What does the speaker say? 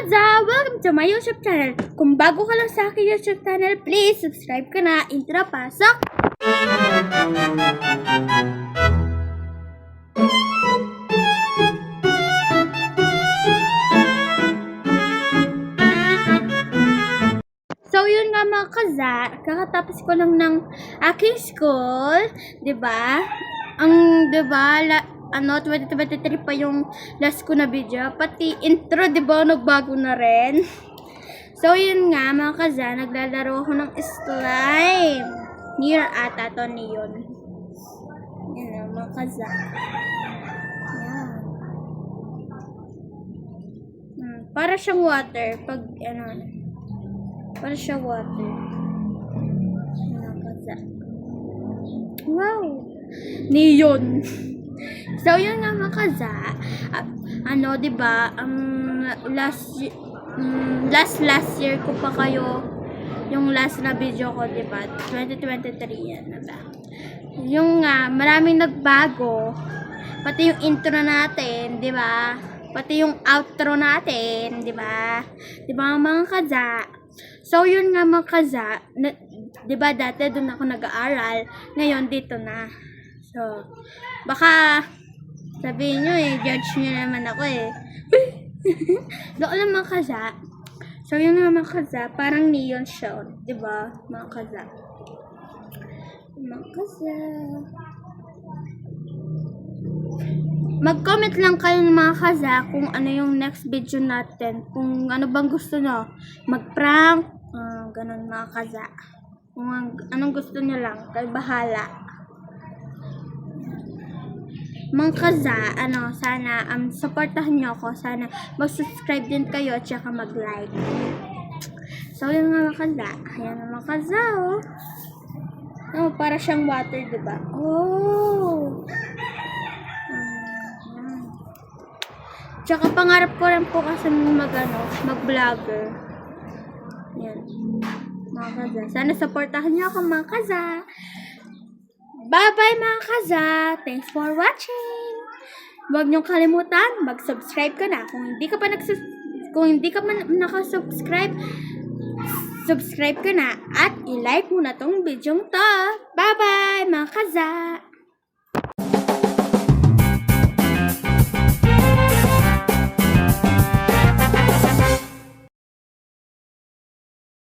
kaza! Welcome to my YouTube channel. Kung bago ka lang sa aking YouTube channel, please subscribe ka na. Intro, pasok! So, yun nga mga kaza, kakatapos ko lang ng aking school, diba? Diba, 2023 pa yung last ko na video. Pati intro, diba, nagbago na rin. So, yun nga, mga kaza, naglalaro ako ng slime. Near ata to Neon. Yan, mga kaza. Yan. Para siyang water. Pag, para siyang water. Mga kaza. Wow! Neon. So, yun nga mga kaza, diba, last year ko pa kayo, yung last na video ko, diba, 2023 yan, diba? Yung nga, maraming nagbago, pati yung intro natin, diba, pati yung outro natin, diba, mga kaza. So, yun nga mga kaza, diba, dati doon ako nag-aaral, ngayon dito na. So, baka sabihin nyo judge nyo naman ako Doon lang mga kaza. So, yun nga mga kaza, parang neon siya, diba, mga kaza. Mga kaza. Mag-comment lang kayo ng mga kaza kung ano yung next video natin. Kung ano bang gusto nyo. Mag-prank, ganun mga kaza. Kung anong gusto nyo lang, kayo bahala. Mga kaza, sana supportahan nyo ako. Sana mag-subscribe din kayo at saka mag-like. So, yun nga mga kaza. Ayan na mga kaza, para siyang water, diba? Oh! Tsaka pangarap ko rin po kasi mag-vlogger. Yan. Mga kaza. Sana supportahan nyo ako mga kaza. Bye-bye mga kaza! Thanks for watching! Huwag niyong kalimutan, mag-subscribe ka na. Kung hindi ka pa nakasubscribe, subscribe ka na at i-like mo na tong video to. Bye-bye mga kaza!